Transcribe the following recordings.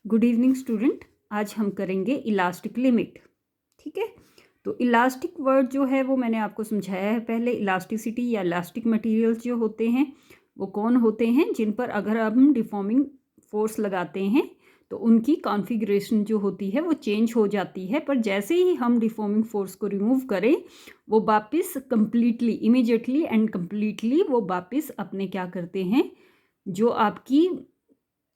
Good evening student. आज हम करेंगे इलास्टिक लिमिट। ठीक है, तो इलास्टिक वर्ड जो है वो मैंने आपको समझाया है पहले। इलास्टिसिटी या इलास्टिक मटेरियल्स जो होते हैं वो कौन होते हैं, जिन पर अगर हम डिफॉर्मिंग फोर्स लगाते हैं तो उनकी कॉन्फ़िगरेशन जो होती है वो चेंज हो जाती है, पर जैसे ही हम डिफॉर्मिंग फोर्स को रिमूव करें वो वापस कंप्लीटली, इमीडिएटली एंड कंप्लीटली वो वापस अपने क्या करते हैं, जो आपकी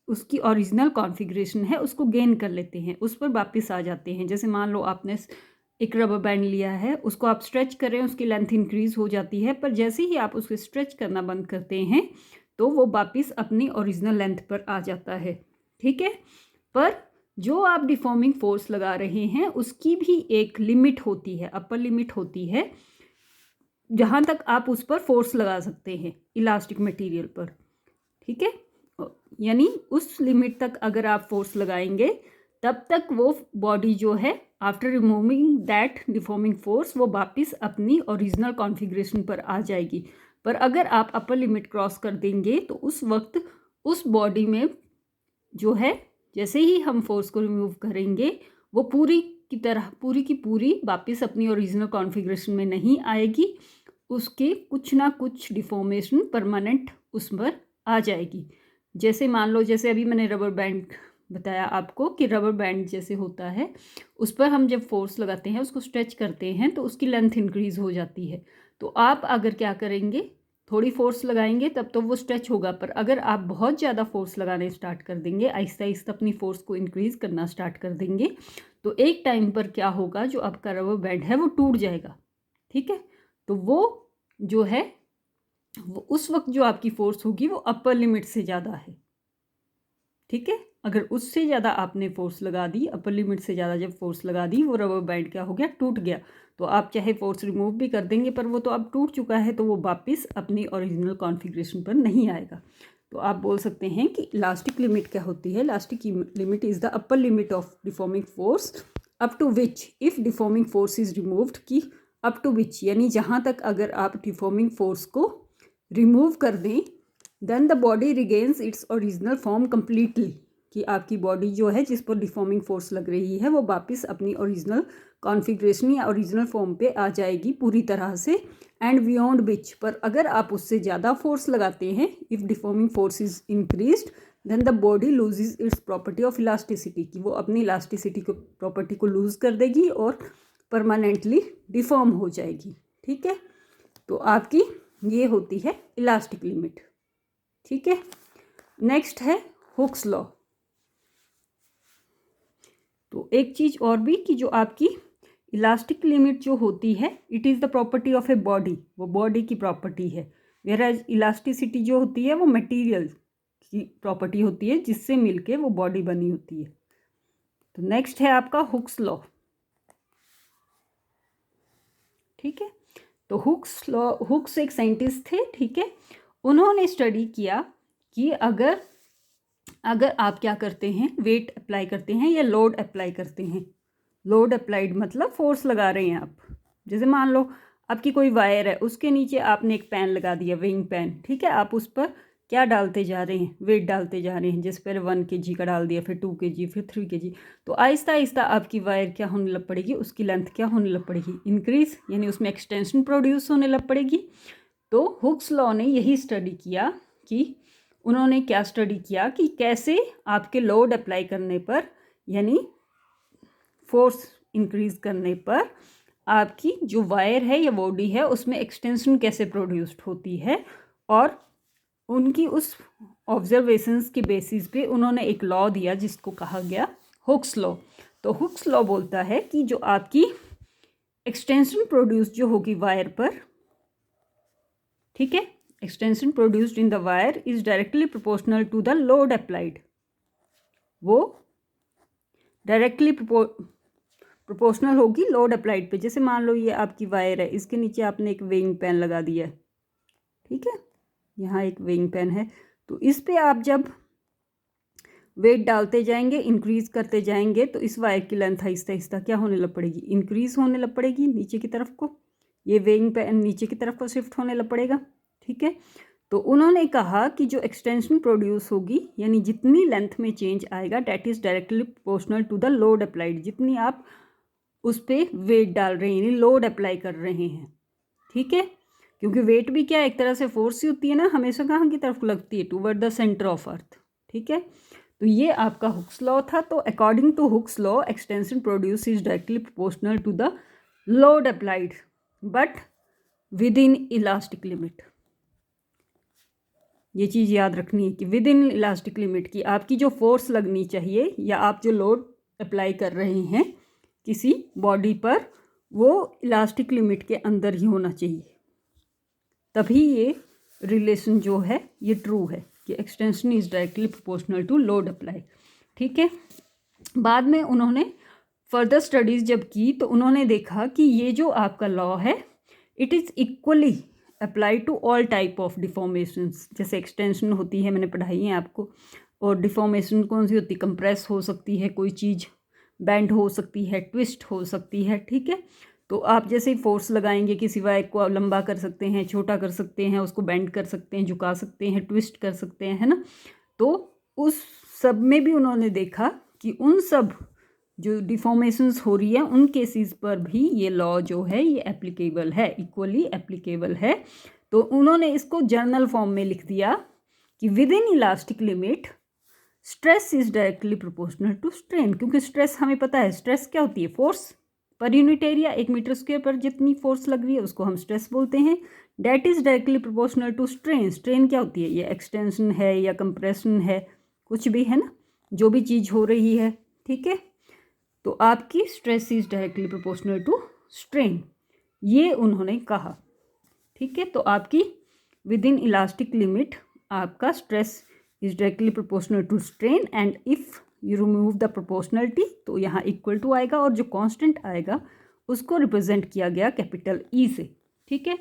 उसकी ओरिजिनल कॉन्फ़िगरेशन है उसको गेन कर लेते हैं, उस पर वापस आ जाते हैं। जैसे मान लो आपने एक रबर बैंड लिया है, उसको आप स्ट्रेच करें, उसकी लेंथ इंक्रीज़ हो जाती है, पर जैसे ही आप उसको स्ट्रेच करना बंद करते हैं तो वो वापस अपनी ओरिजिनल लेंथ पर आ जाता है। ठीक है, पर जो आप डिफॉर्मिंग फोर्स लगा रहे हैं उसकी भी एक लिमिट होती है, अपर लिमिट होती है, जहाँ तक आप उस पर फोर्स लगा सकते हैं इलास्टिक मटेरियल पर। ठीक है, यानी उस लिमिट तक अगर आप फोर्स लगाएंगे तब तक वो बॉडी जो है after removing that deforming force वो वापस अपनी ओरिजिनल कॉन्फ़िगरेशन पर आ जाएगी। पर अगर आप अपर लिमिट क्रॉस कर देंगे तो उस वक्त उस बॉडी में जो है, जैसे ही हम फोर्स को रिमूव करेंगे वो पूरी की पूरी वापस अपनी ओरिजिनल कॉन्फ़िगरेशन में नहीं आएगी, उसके कुछ ना कुछ डिफॉर्मेशन परमानेंट उस पर आ जाएगी। जैसे मान लो, जैसे अभी मैंने रबर बैंड बताया आपको कि रबर बैंड जैसे होता है, उस पर हम जब फोर्स लगाते हैं, उसको स्ट्रेच करते हैं तो उसकी लेंथ इंक्रीज़ हो जाती है। तो आप अगर क्या करेंगे, थोड़ी फोर्स लगाएंगे तब तो वो स्ट्रेच होगा, पर अगर आप बहुत ज़्यादा फोर्स लगाने स्टार्ट कर देंगे, आहिस्ता आहिस्ता अपनी फोर्स को इंक्रीज़ करना स्टार्ट कर देंगे, तो एक टाइम पर क्या होगा, जो आपका रबर बैंड है वो टूट जाएगा। ठीक है, तो वो जो है वो उस वक्त जो आपकी फोर्स होगी वो अपर लिमिट से ज़्यादा है। ठीक है, अगर उससे ज़्यादा आपने फोर्स लगा दी, अपर लिमिट से ज़्यादा जब फोर्स लगा दी, वो रबर बैंड क्या हो गया, टूट गया। तो आप चाहे फोर्स रिमूव भी कर देंगे पर वो तो अब टूट चुका है, तो वो वापस अपनी ओरिजिनल कॉन्फ़िगरेशन पर नहीं आएगा। तो आप बोल सकते हैं कि इलास्टिक लिमिट क्या होती है। Elastic limit is the upper limit of deforming force up to which if deforming force is removed, की अप टू विच यानी जहाँ तक अगर आप डिफॉर्मिंग फोर्स को रिमूव कर दें, then the body regains its original form completely, कि आपकी बॉडी जो है जिस पर डिफॉर्मिंग फोर्स लग रही है वो वापस अपनी ओरिजिनल कॉन्फ़िगरेशन या ओरिजिनल फॉर्म पे आ जाएगी पूरी तरह से। एंड बियॉन्ड विच, पर अगर आप उससे ज़्यादा फोर्स लगाते हैं, if deforming force is increased, then the body loses its property of elasticity, कि वो अपनी इलास्टिसिटी को प्रॉपर्टी को लूज़ कर देगी और परमानेंटली डिफॉर्म हो जाएगी। ठीक है, तो आपकी ये होती है इलास्टिक लिमिट। ठीक है, नेक्स्ट है हुक्स लॉ। तो एक चीज़ और भी कि जो आपकी इलास्टिक लिमिट जो होती है, it is the property of a body, वो बॉडी की प्रॉपर्टी है। वेयरएज इलास्टिसिटी जो होती है वो मटेरियल की प्रॉपर्टी होती है जिससे मिलके वो बॉडी बनी होती है। तो नेक्स्ट है आपका हुक्स लॉ। ठीक है, तो हुक्स एक साइंटिस्ट थे। ठीक है, उन्होंने स्टडी किया कि अगर आप क्या करते हैं, वेट अप्लाई करते हैं या लोड अप्लाई करते हैं। लोड अप्लाइड मतलब फोर्स लगा रहे हैं आप। जैसे मान लो आपकी कोई वायर है, उसके नीचे आपने एक पैन लगा दिया, वेइंग पैन। ठीक है, आप उस पर क्या डालते जा रहे हैं, वेट डालते जा रहे हैं। जैसे पहले 1 kg का डाल दिया, फिर 2 kg, फिर 3 kg। तो आहिस्ता आहिस्ता आपकी वायर क्या होने लग पड़ेगी, उसकी लेंथ क्या होने लग पड़ेगी, इंक्रीज, यानी उसमें एक्सटेंशन प्रोड्यूस होने लग पड़ेगी। तो हुक्स लॉ ने यही स्टडी किया कि उन्होंने क्या स्टडी किया कि कैसे आपके लोड अप्लाई करने पर, यानी फोर्स इंक्रीज करने पर, आपकी जो वायर है या बॉडी है उसमें एक्सटेंशन कैसे प्रोड्यूस्ड होती है। और उनकी उस ऑब्जर्वेशंस के बेसिस पे उन्होंने एक लॉ दिया जिसको कहा गया हुक्स लॉ। तो हुक्स लॉ बोलता है कि जो आपकी एक्सटेंशन प्रोड्यूस जो होगी वायर पर, ठीक है, extension produced in the wire is directly proportional to the load applied. वो डायरेक्टली प्रोपोर्शनल होगी लोड अप्लाइड पे। जैसे मान लो ये आपकी वायर है, इसके नीचे आपने एक वेइंग पैन लगा दिया है। ठीक है, यहाँ एक वेइंग पैन है, तो इस पे आप जब वेट डालते जाएंगे, इंक्रीज करते जाएंगे, तो इस वायर की लेंथ आहिस्ता आहिस्ता क्या होने लग पड़ेगी, इंक्रीज होने लग पड़ेगी नीचे की तरफ को। ये वेइंग पैन नीचे की तरफ को शिफ्ट होने लग पड़ेगा। ठीक है, तो उन्होंने कहा कि जो एक्सटेंशन प्रोड्यूस होगी यानी जितनी लेंथ में चेंज आएगा that is directly proportional to the load applied, जितनी आप उस पर वेट डाल रहे हैं यानी लोड अप्लाई कर रहे हैं, ठीक है। क्योंकि वेट भी क्या एक तरह से फोर्स ही होती है ना, हमेशा कहाँ की तरफ लगती है, toward the centre of earth, ठीक है। तो ये आपका हुक्स लॉ था। तो according to Hooke's law extension produce is directly proportional to the load applied but within elastic limit. ये चीज़ याद रखनी है कि विद इन इलास्टिक लिमिट की आपकी जो फोर्स लगनी चाहिए या आप जो लोड अप्लाई कर रहे हैं किसी बॉडी पर, वो इलास्टिक लिमिट के अंदर ही होना चाहिए, तभी ये रिलेशन जो है ये ट्रू है कि extension is directly proportional to load apply, ठीक है। बाद में उन्होंने फर्दर स्टडीज़ जब की तो उन्होंने देखा कि ये जो आपका लॉ है it is equally apply to all type of deformations. जैसे एक्सटेंशन होती है, मैंने पढ़ाई है आपको, और डिफॉर्मेशन कौन सी होती है, कंप्रेस हो सकती है कोई चीज़, बेंड हो सकती है, ट्विस्ट हो सकती है, ठीक है। तो आप जैसे ही फोर्स लगाएंगे किसी वायर को लंबा कर सकते हैं, छोटा कर सकते हैं, उसको बेंड कर सकते हैं, झुका सकते हैं, ट्विस्ट कर सकते हैं, है ना। तो उस सब में भी उन्होंने देखा कि उन सब जो डिफॉर्मेशंस हो रही है उन केसेस पर भी ये लॉ जो है ये एप्लीकेबल है, इक्वली एप्लीकेबल है। तो उन्होंने इसको जर्नल फॉर्म में लिख दिया कि within elastic limit stress is directly proportional to strain. क्योंकि स्ट्रेस हमें पता है, स्ट्रेस क्या होती है, force per unit area, 1 metre square पर जितनी फोर्स लग रही है उसको हम स्ट्रेस बोलते हैं। That is directly proportional to strain. Strain क्या होती है, ये एक्सटेंशन है या कंप्रेशन है, कुछ भी है ना, जो भी चीज़ हो रही है, ठीक है। तो आपकी stress is directly proportional to strain, ये उन्होंने कहा, ठीक है। तो आपकी विद इन इलास्टिक लिमिट आपका stress is directly proportional to strain and if you remove the proportionality तो यहाँ इक्वल टू आएगा और जो कांस्टेंट आएगा उसको रिप्रेजेंट किया गया कैपिटल ई से, ठीक है।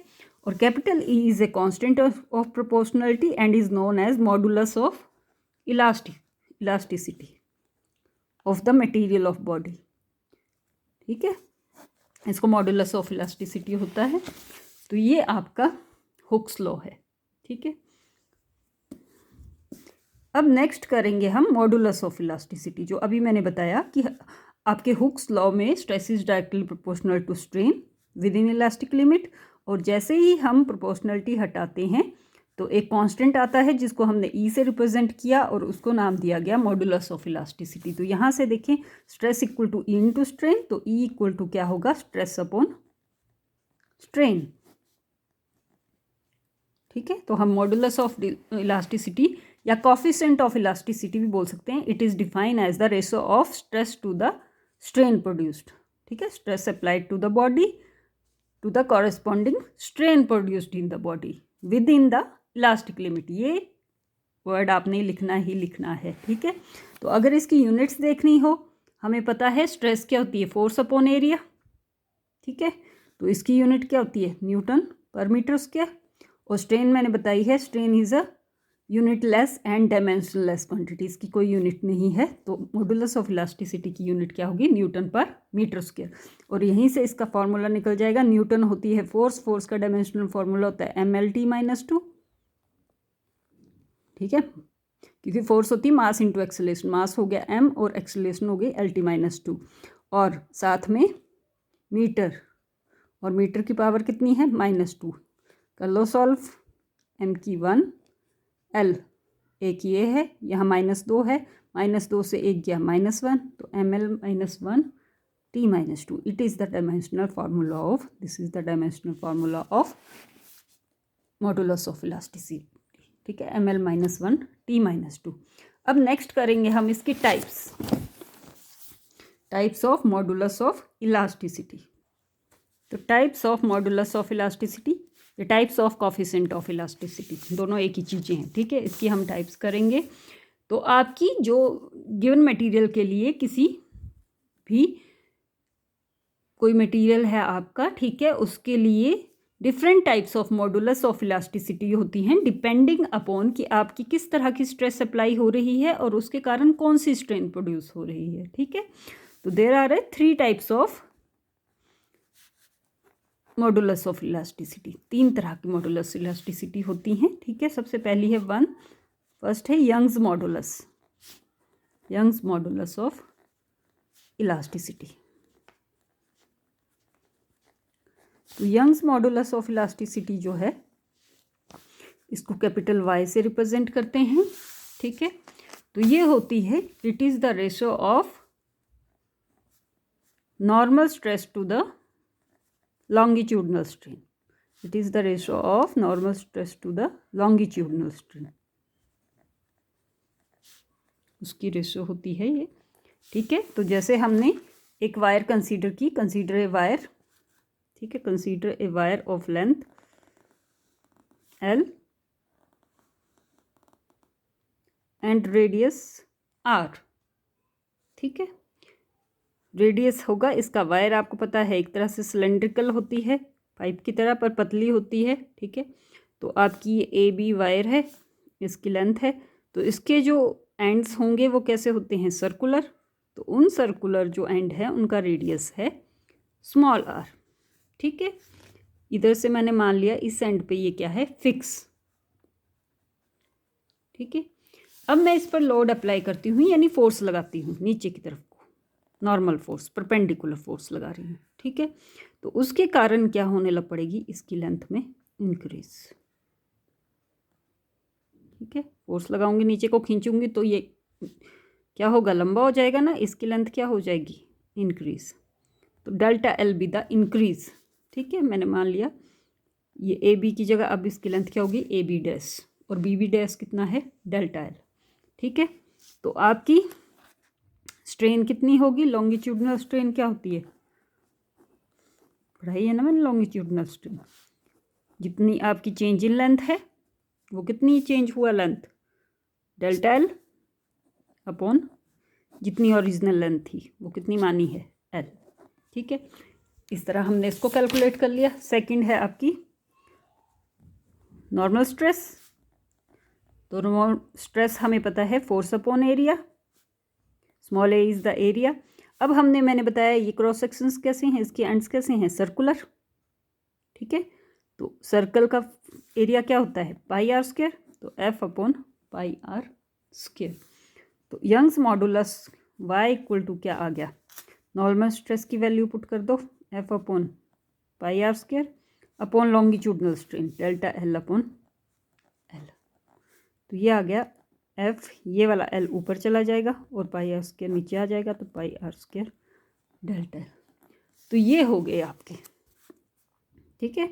और capital E is a constant of proportionality and is known as modulus of elasticity of the material of body, ठीक है। इसको मॉडुलस ऑफ इलास्टिसिटी होता है। तो ये आपका हुक्स लॉ है, ठीक है। अब नेक्स्ट करेंगे हम मॉडुलस ऑफ इलास्टिसिटी। जो अभी मैंने बताया कि आपके हुक्स लॉ में stress is directly proportional to strain within elastic limit, और जैसे ही हम प्रोपोर्शनलिटी हटाते हैं तो एक कांस्टेंट आता है जिसको हमने ई से रिप्रेजेंट किया और उसको नाम दिया गया मॉडुलस ऑफ इलास्टिसिटी। तो यहाँ से देखें stress equal to E into strain, तो ई इक्वल टू क्या होगा, स्ट्रेस अपॉन स्ट्रेन, ठीक है। तो हम मॉडुलस ऑफ इलास्टिसिटी या कोफिशिएंट ऑफ इलास्टिसिटी भी बोल सकते हैं। It is define as the ratio of stress to the strain produced, ठीक है। Stress applied to the body to the corresponding strain produced in the body within the elastic limit. ये word आपने लिखना ही लिखना है, ठीक है। तो अगर इसकी यूनिट्स देखनी हो, हमें पता है स्ट्रेस क्या होती है, फोर्स अपॉन एरिया, ठीक है। तो इसकी यूनिट क्या होती है, न्यूटन पर मीटर स्क्वायर। और स्ट्रेन मैंने बताई है, strain is a unit less and dimension less quantity, इसकी कोई यूनिट नहीं है। तो मॉडुलस ऑफ इलास्टिसिटी की यूनिट क्या होगी, न्यूटन पर मीटर स्क्वायर। और यहीं से इसका फॉर्मूला निकल जाएगा, न्यूटन होती है फोर्स, फोर्स का डायमेंशनल फॉर्मूला होता है mLT-2, ठीक है। क्योंकि फोर्स होती है मास इंटू एक्सेलरेशन, मास हो गया m और एक्सेलरेशन हो गई LT-2, और साथ में मीटर, और मीटर की पावर कितनी है, -2। कर लो सॉल्व, m की 1, l एक ये है, यहाँ -2 है, -2 से 1 गया -1, तो ml-1 t-2। It is the dimensional formula of, this is the dimensional formula of modulus of elasticity, ठीक है, ml-1 t-2। अब नेक्स्ट करेंगे हम इसकी types of modulus of elasticity. तो types of modulus of elasticity, ये types of coefficient of elasticity, दोनों एक ही चीज़ें हैं, ठीक है। इसकी हम टाइप्स करेंगे। तो आपकी जो गिवन मटेरियल के लिए किसी भी कोई मटेरियल है आपका, ठीक है, उसके लिए different types of modulus of elasticity होती हैं डिपेंडिंग अपॉन कि आपकी किस तरह की स्ट्रेस अप्लाई हो रही है और उसके कारण कौन सी स्ट्रेन प्रोड्यूस हो रही है, ठीक है। तो there are 3 types of modulus of elasticity, 3 तरह की मॉडुलस इलास्टिसिटी होती हैं, ठीक है। सबसे पहली है फर्स्ट है यंग्स मॉडुलस ऑफ इलास्टिसिटी। तो यंग्स मॉडुलस ऑफ इलास्टिसिटी जो है इसको कैपिटल Y से रिप्रेजेंट करते हैं, ठीक है। तो ये होती है, it is the ratio of normal stress to the longitudinal strain. It is the ratio of normal stress to the longitudinal strain. उसकी रेशो होती है ये, ठीक है। तो जैसे हमने एक वायर कंसीडर की, कंसीडर ए वायर, ठीक है, consider a wire of length L and radius R, ठीक है। रेडियस होगा इसका, वायर आपको पता है एक तरह से सिलेंड्रिकल होती है, पाइप की तरह, पर पतली होती है, ठीक है। तो आपकी ये AB वायर है, इसकी लेंथ है, तो इसके जो एंड्स होंगे वो कैसे होते हैं, सर्कुलर। तो उन सर्कुलर जो एंड है उनका रेडियस है स्मॉल r, ठीक है। इधर से मैंने मान लिया इस एंड पे ये क्या है, फिक्स, ठीक है। अब मैं इस पर लोड अप्लाई करती हूँ, यानी फोर्स लगाती हूँ नीचे की तरफ, नॉर्मल फोर्स, परपेंडिकुलर फोर्स लगा रही हूँ, ठीक है। तो उसके कारण क्या होने लग पड़ेगी, इसकी लेंथ में इंक्रीज, ठीक है। फोर्स लगाऊंगी, नीचे को खींचूंगी तो ये क्या होगा, लंबा हो जाएगा ना, इसकी लेंथ क्या हो जाएगी, इंक्रीज। तो delta L be the increase, ठीक है। मैंने मान लिया ये AB की जगह अब इसकी लेंथ क्या होगी, AB डैश, और BB डैश कितना है, डेल्टा L, ठीक है। तो आपकी स्ट्रेन कितनी होगी, लॉन्गिट्यूडनल स्ट्रेन क्या होती है, पढ़ाई है ना मैंने, लॉन्गिट्यूडनल स्ट्रेन जितनी आपकी चेंज इन लेंथ है वो कितनी चेंज हुआ लेंथ, डेल्टा L अपॉन जितनी ओरिजिनल लेंथ थी वो कितनी मानी है, L, ठीक है। इस तरह हमने इसको कैलकुलेट कर लिया। सेकंड है आपकी नॉर्मल स्ट्रेस। तो नॉर्मल स्ट्रेस हमें पता है force upon area, small a is the area. अब मैंने बताया ये क्रॉस सेक्शंस कैसे हैं, इसके एंड्स कैसे हैं, सर्कुलर, ठीक है। तो सर्कल का एरिया क्या होता है, पाई आर स्क्वायर, तो F upon pi r square. तो Young's modulus Y equal to क्या आ गया, नॉर्मल स्ट्रेस की वैल्यू पुट कर दो, F upon pi r square upon longitudinal strain delta L upon L। तो ये आ गया F, ये वाला L ऊपर चला जाएगा और पाई आर स्क्वायर नीचे आ जाएगा, तो पाई आर स्क्वायर डेल्टा L। तो ये हो गए आपके, ठीक है।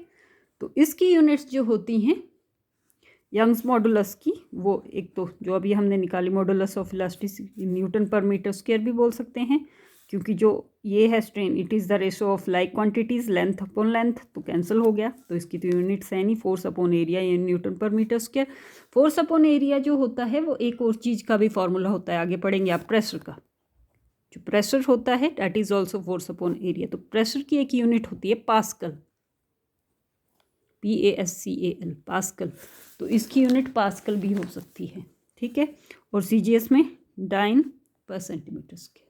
तो इसकी यूनिट्स जो होती हैं यंग्स मॉडुलस की, वो एक तो जो अभी हमने निकाली modulus of elasticity, newton per metre square भी बोल सकते हैं, क्योंकि जो ये है स्ट्रेन, it is the ratio of like quantities, length upon length, तो कैंसिल हो गया। तो इसकी तो यूनिट्स है नहीं, फोर्स अपॉन एरिया या newton per metre square. Force upon area जो होता है वो एक और चीज़ का भी फॉर्मूला होता है, आगे पढ़ेंगे आप, प्रेशर का। जो प्रेशर होता है that is also force upon area. तो प्रेशर की एक यूनिट होती है पास्कल, PASCAL, पास्कल। तो इसकी यूनिट पास्कल भी हो सकती है, ठीक है। और CGS में डाइन पर सेंटीमीटर स्क्वायर,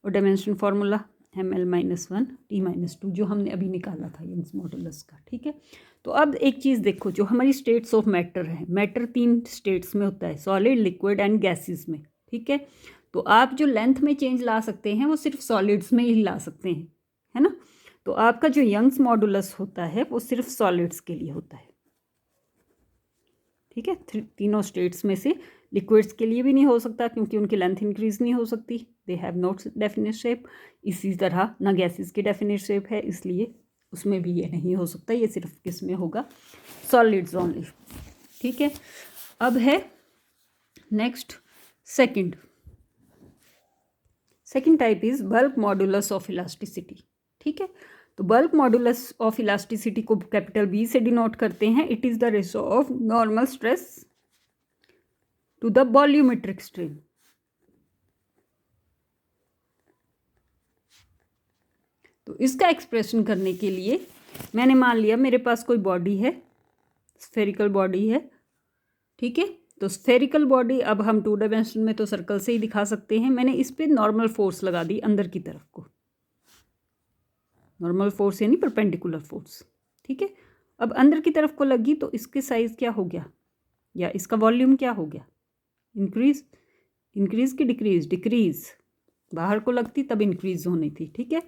और डायमेंशन फार्मूला ml-1 T-2 जो हमने अभी निकाला था यंग्स मॉडुलस का, ठीक है। तो अब एक चीज़ देखो, जो हमारी स्टेट्स ऑफ मैटर है, मैटर 3 स्टेट्स में होता है, सॉलिड, लिक्विड एंड गैसेस में, ठीक है। तो आप जो लेंथ में चेंज ला सकते हैं वो सिर्फ सॉलिड्स में ही ला सकते हैं, है ना। तो आपका जो यंग्स मॉडुलस होता है वो सिर्फ सॉलिड्स के लिए होता है, ठीक है। तीनों स्टेट्स में से लिक्विड्स के लिए भी नहीं हो सकता, क्योंकि उनकी लेंथ इंक्रीज नहीं हो सकती, they have not definite shape. इसी तरह ना गैसेस की डेफिनेट शेप है, इसलिए उसमें भी ये नहीं हो सकता, ये सिर्फ किस में होगा, सॉलिड्स ओनली, ठीक है। अब है next second type is bulk modulus of elasticity, ठीक है। तो बल्क मॉडुलस ऑफ इलास्टिसिटी को कैपिटल B से डिनोट करते हैं। It is the ratio of normal stress to the volumetric strain. तो इसका एक्सप्रेशन करने के लिए मैंने मान लिया मेरे पास कोई बॉडी है, स्फेरिकल बॉडी है, ठीक है। तो स्फेरिकल बॉडी अब हम 2 डायमेंशन में तो सर्कल से ही दिखा सकते हैं। मैंने इस पर नॉर्मल फोर्स लगा दी अंदर की तरफ को, नॉर्मल फोर्स यानी परपेंडिकुलर फोर्स, ठीक है। अब अंदर की तरफ को लगी तो इसके साइज क्या हो गया, या इसका वॉल्यूम क्या हो गया, इंक्रीज, इंक्रीज की डिक्रीज, डिक्रीज। बाहर को लगती तब इंक्रीज होनी थी, ठीक है।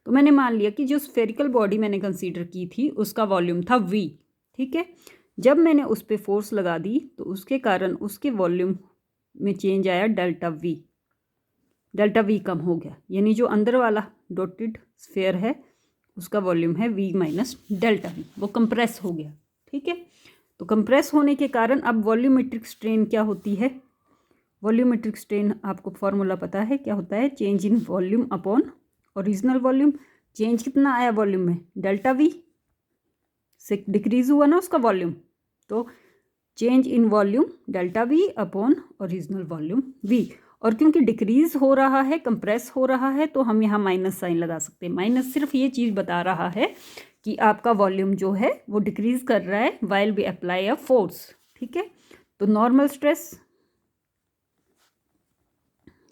तो मैंने मान लिया कि जो स्फेरिकल बॉडी मैंने कंसीडर की थी उसका वॉल्यूम था v, ठीक है। जब मैंने उस पर फोर्स लगा दी तो उसके कारण उसके वॉल्यूम में चेंज आया डेल्टा v, डेल्टा v कम हो गया, यानी जो अंदर वाला डॉटेड स्फेयर है उसका वॉल्यूम है v माइनस डेल्टा v, वो कंप्रेस हो गया, ठीक है। तो कंप्रेस होने के कारण अब वॉल्यूमेट्रिक स्ट्रेन क्या होती है, वॉल्यूमेट्रिक स्ट्रेन आपको फॉर्मूला पता है क्या होता है, change in volume upon original volume. Change कितना आया वॉल्यूम में, डेल्टा v से डिक्रीज हुआ ना उसका वॉल्यूम, तो change in volume delta v upon original volume v। और क्योंकि डिक्रीज हो रहा है, कंप्रेस हो रहा है, तो हम यहाँ माइनस साइन लगा सकते हैं। माइनस सिर्फ ये चीज़ बता रहा है कि आपका वॉल्यूम जो है वो डिक्रीज कर रहा है while we apply a force, ठीक है। तो नॉर्मल स्ट्रेस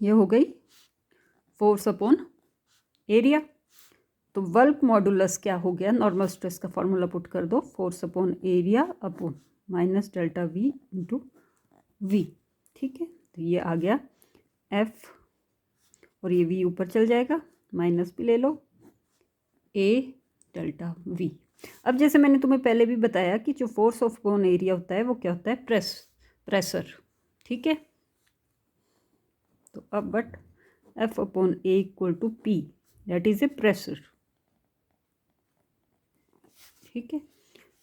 ये हो गई फोर्स अपॉन एरिया। तो वर्क मॉडुलस क्या हो गया, नॉर्मल स्ट्रेस का फॉर्मूला पुट कर दो, force upon area upon minus delta v into V, ठीक है। तो ये आ गया F, और ये v ऊपर चल जाएगा, माइनस भी ले लो, A डेल्टा v। अब जैसे मैंने तुम्हें पहले भी बताया कि जो फोर्स ऑफ अपॉन एरिया होता है वो क्या होता है, प्रेशर, ठीक है। तो अब but F upon A equal to P, that is a pressure, ठीक है।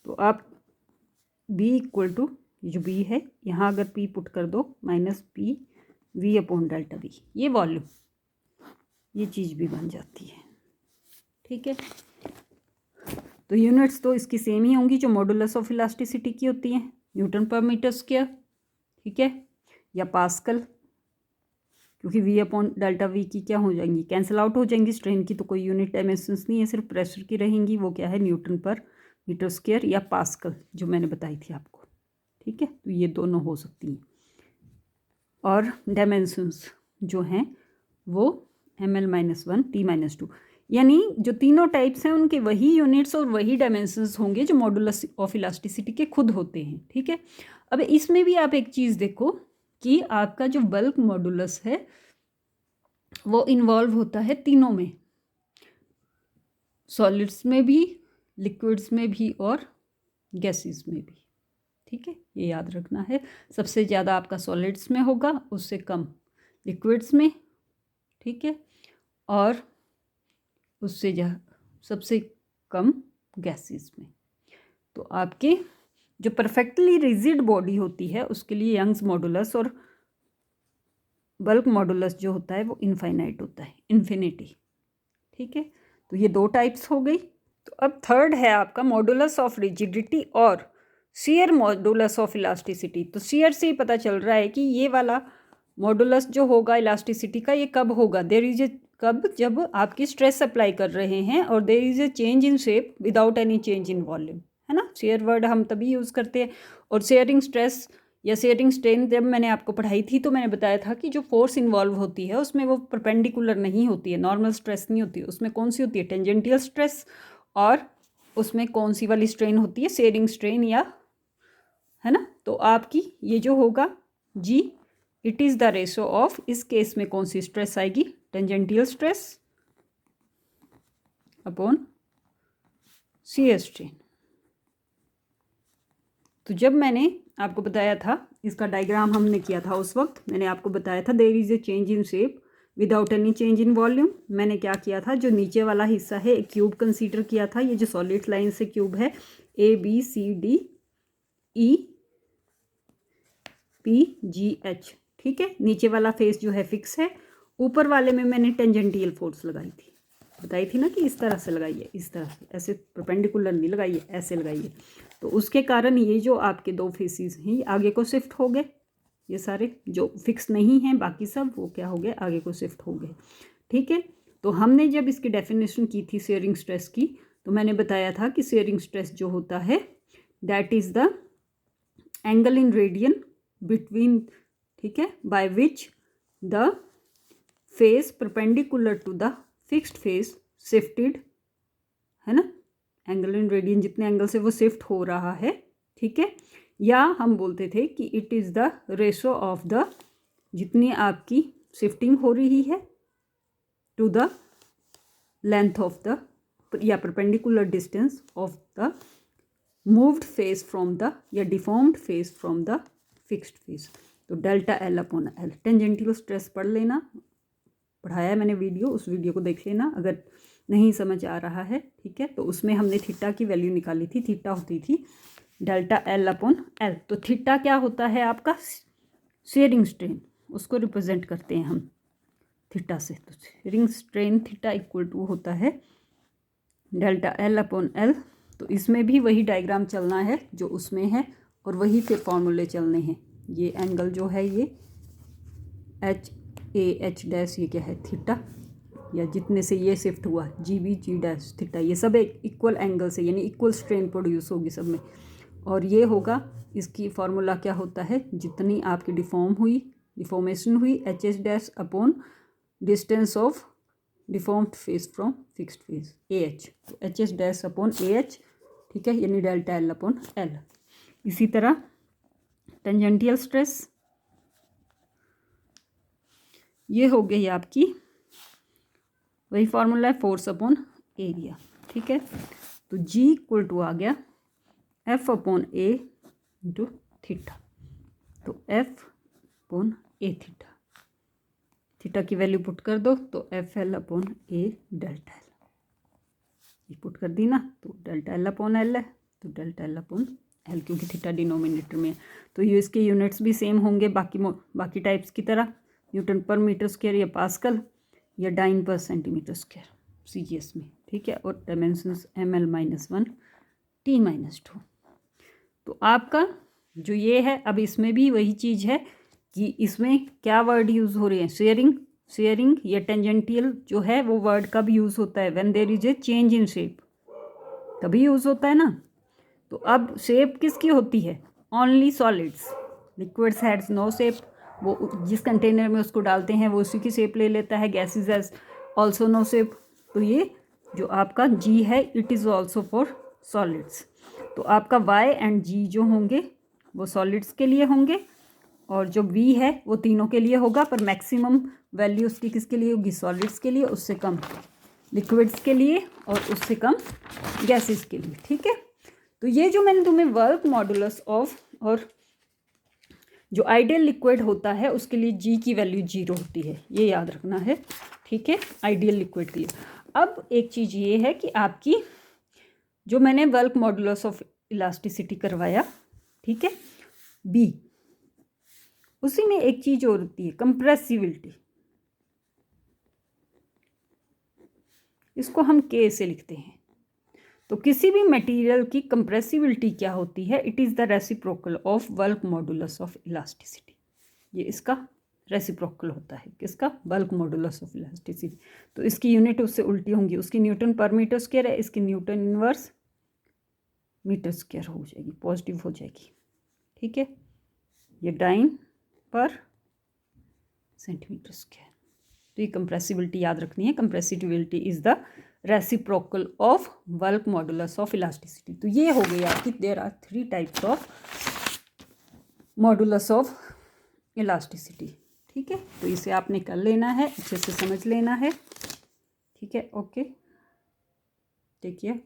तो आप B इक्वल टू जो B है यहाँ अगर P पुट कर दो, minus P V upon delta V, ये वॉल्यूम, ये चीज़ भी बन जाती है, ठीक है। तो यूनिट्स तो इसकी सेम ही होंगी जो मॉडुलस ऑफ इलास्टिसिटी की होती हैं, न्यूटन पर मीटर स्क्वायर, ठीक है, या पास्कल, क्योंकि v अपॉन डेल्टा v की क्या हो जाएंगी, कैंसिल आउट हो जाएंगी। स्ट्रेन की तो कोई यूनिट डायमेंशंस नहीं है, सिर्फ प्रेशर की रहेंगी, वो क्या है, न्यूटन पर मीटर स्क्वायर या पास्कल जो मैंने बताई थी आपको, ठीक है। तो ये दोनों हो सकती हैं, और डायमेंशंस जो हैं वो ml-1 t-2, यानी जो तीनों टाइप्स हैं उनके वही यूनिट्स और वही डायमेंशंस होंगे जो मॉडुलस ऑफ इलास्टिसिटी के खुद होते हैं, ठीक है। अब इसमें भी आप एक चीज़ देखो कि आपका जो बल्क मॉडुलस है वो इन्वॉल्व होता है तीनों में, सॉलिड्स में भी, लिक्विड्स में भी और गैसेस में भी, ठीक है। ये याद रखना है, सबसे ज़्यादा आपका सॉलिड्स में होगा, उससे कम लिक्विड्स में, ठीक है, और उससे सबसे कम गैसेस में। तो आपके जो परफेक्टली रिजिड बॉडी होती है उसके लिए यंग्स मॉडुलस और बल्क मॉडुलस जो होता है वो इनफाइनाइट होता है, इन्फिनिटी, ठीक है। तो ये दो टाइप्स हो गई। तो अब थर्ड है आपका मॉडुलस ऑफ रिजिडिटी और शियर मॉडुलस ऑफ इलास्टिसिटी। तो शियर से ही पता चल रहा है कि ये वाला मॉडुलस जो होगा इलास्टिसिटी का ये कब होगा, देयर इज ए, कब, जब आपकी स्ट्रेस अप्लाई कर रहे हैं और there is a change in shape without any change in volume, है ना। शेयर वर्ड हम तभी यूज़ करते हैं। और शेयरिंग स्ट्रेस या शेयरिंग स्ट्रेन जब मैंने आपको पढ़ाई थी तो मैंने बताया था कि जो फोर्स इन्वॉल्व होती है उसमें वो परपेंडिकुलर नहीं होती है, नॉर्मल स्ट्रेस नहीं होती है, उसमें कौन सी होती है, टेंजेंटियल स्ट्रेस, और उसमें कौन सी वाली स्ट्रेन होती है, शेयरिंग स्ट्रेन, या, है ना। तो आपकी ये जो होगा G, it is the ratio of, इस केस में कौन सी स्ट्रेस आएगी, tangential stress upon shear strain. तो जब मैंने आपको बताया था, इसका डायग्राम हमने किया था उस वक्त, मैंने आपको बताया था there is a change in shape without any change in volume. मैंने क्या किया था, जो नीचे वाला हिस्सा है एक क्यूब कंसीडर किया था, ये जो सॉलिड लाइन से क्यूब है ABCDEFG, ठीक है। नीचे वाला फेस जो है फिक्स है, ऊपर वाले में मैंने टेंजेंटियल फोर्स लगाई थी, बताई थी ना कि इस तरह से लगाइए, इस तरह से, ऐसे परपेंडिकुलर नहीं लगाइए, ऐसे लगाइए। तो उसके कारण ये जो आपके दो फेसेस हैं ये आगे को शिफ्ट हो गए, ये सारे जो फिक्स नहीं हैं बाकी सब वो क्या हो गए, आगे को शिफ्ट हो गए, ठीक है। तो हमने जब इसकी डेफिनेशन की थी शेयरिंग स्ट्रेस की, तो मैंने बताया था कि शेयरिंग स्ट्रेस जो होता है that is the angle in radian between, ठीक है, by which the face perpendicular to the fixed face shifted है ना, एंगल इन रेडियन जितने एंगल से वो शिफ्ट हो रहा है, ठीक है। या हम बोलते थे कि it is the ratio of the, जितनी आपकी शिफ्टिंग हो रही है to the length of the या perpendicular distance of the moved face from the या deformed face from the fixed face. तो delta L upon L. Tangential stress पढ़ लेना, पढ़ाया है मैंने वीडियो, उस वीडियो को देख लेना अगर नहीं समझ आ रहा है, ठीक है। तो उसमें हमने थीटा की वैल्यू निकाली थी, थीटा होती थी डेल्टा एल अपॉन एल। तो थीटा क्या होता है आपका, शेयरिंग स्ट्रेन, उसको रिप्रेजेंट करते हैं हम थीटा से। तो shearing strain theta equal to होता है डेल्टा एल अपॉन एल। तो इसमें भी वही डायग्राम चलना है जो उसमें है और वही फिर फॉर्मूले चलने हैं। ये एंगल जो है ये एच ए एच डैश, ये क्या है थीटा, या जितने से ये शिफ्ट हुआ जी बी जी डैश थीटा, ये सब एक इक्वल एंगल से यानी इक्वल स्ट्रेन प्रोड्यूस होगी सब में। और ये होगा, इसकी फार्मूला क्या होता है, जितनी आपकी डिफॉर्मेशन हुई H H dash upon distance of deformed face from fixed face A H. तो H H dash upon A H, ठीक है, यानी डेल्टा एल अपॉन एल। इसी तरह टेंजेंटियल स्ट्रेस, ये हो गई आपकी, वही फार्मूला है फोर्स अपॉन एरिया, ठीक है। तो जी इक्वल टू आ गया एफ अपॉन ए इंटू थीटा। तो एफ अपॉन ए थीटा, थीटा की वैल्यू पुट कर दो तो एफ एल अपॉन ए डेल्टा एल, ये पुट कर दी ना, तो डेल्टा एल अपॉन एल है, तो डेल्टा एल अपॉन एल, क्योंकि थीटा डिनोमिनेटर में है। तो ये इसके यूनिट्स भी सेम होंगे बाकी टाइप्स की तरह, न्यूटन पर मीटर स्क्वायर या पास्कल या डाइन पर सेंटीमीटर स्क्वायर सीजीएस में, ठीक है। और डायमेंशंस ml-1 t-2। तो आपका जो ये है, अब इसमें भी वही चीज़ है कि इसमें क्या वर्ड यूज़ हो रहे हैं, शेयरिंग या टेंजेंटियल जो है वो वर्ड कब यूज़ होता है, when there is a change in shape, तभी यूज़ होता है ना। तो अब शेप किसकी होती है, only solids, liquids has no shape, वो जिस कंटेनर में उसको डालते हैं वो उसी की शेप ले लेता है, gases has also no shape. तो ये जो आपका जी है it is also for solids. तो आपका वाई एंड जी जो होंगे वो सॉलिड्स के लिए होंगे और जो वी है वो तीनों के लिए होगा, पर मैक्सिमम वैल्यू उसकी किसके लिए होगी, सॉलिड्स के लिए, उससे कम लिक्विड्स के लिए और उससे कम गैसेस के लिए, ठीक है। तो ये जो मैंने तुम्हें वर्क मॉडुलस ऑफ और जो आइडियल लिक्विड होता है उसके लिए जी की वैल्यू 0 होती है, ये याद रखना है, ठीक है, आइडियल लिक्विड के लिए। अब एक चीज़ ये है कि आपकी जो मैंने वर्क मॉडुलस ऑफ इलास्टिसिटी करवाया, ठीक है, बी, उसी में एक चीज़ और होती है कंप्रेसिबिलिटी, इसको हम के से लिखते हैं। तो किसी भी मटेरियल की कंप्रेसिबिलिटी क्या होती है, it is the reciprocal of bulk modulus of elasticity. ये इसका रेसिप्रोकल होता है, किसका, बल्क मॉडुलस ऑफ इलास्टिसिटी। तो इसकी यूनिट उससे उल्टी होंगी, उसकी न्यूटन पर मीटर स्क्वायर है, इसकी न्यूटन इनवर्स मीटर स्क्वायर हो जाएगी, पॉजिटिव हो जाएगी, ठीक है। ये डाइन पर सेंटीमीटर स्क्वायर। तो ये कंप्रेसिबिलिटी याद रखनी है, compressibility is the reciprocal of bulk modulus of elasticity. तो ये हो गई आपकी, there are 3 types of modulus of elasticity, ठीक है। तो इसे आपने कर लेना है, अच्छे से समझ लेना है, ठीक है। Okay, take care.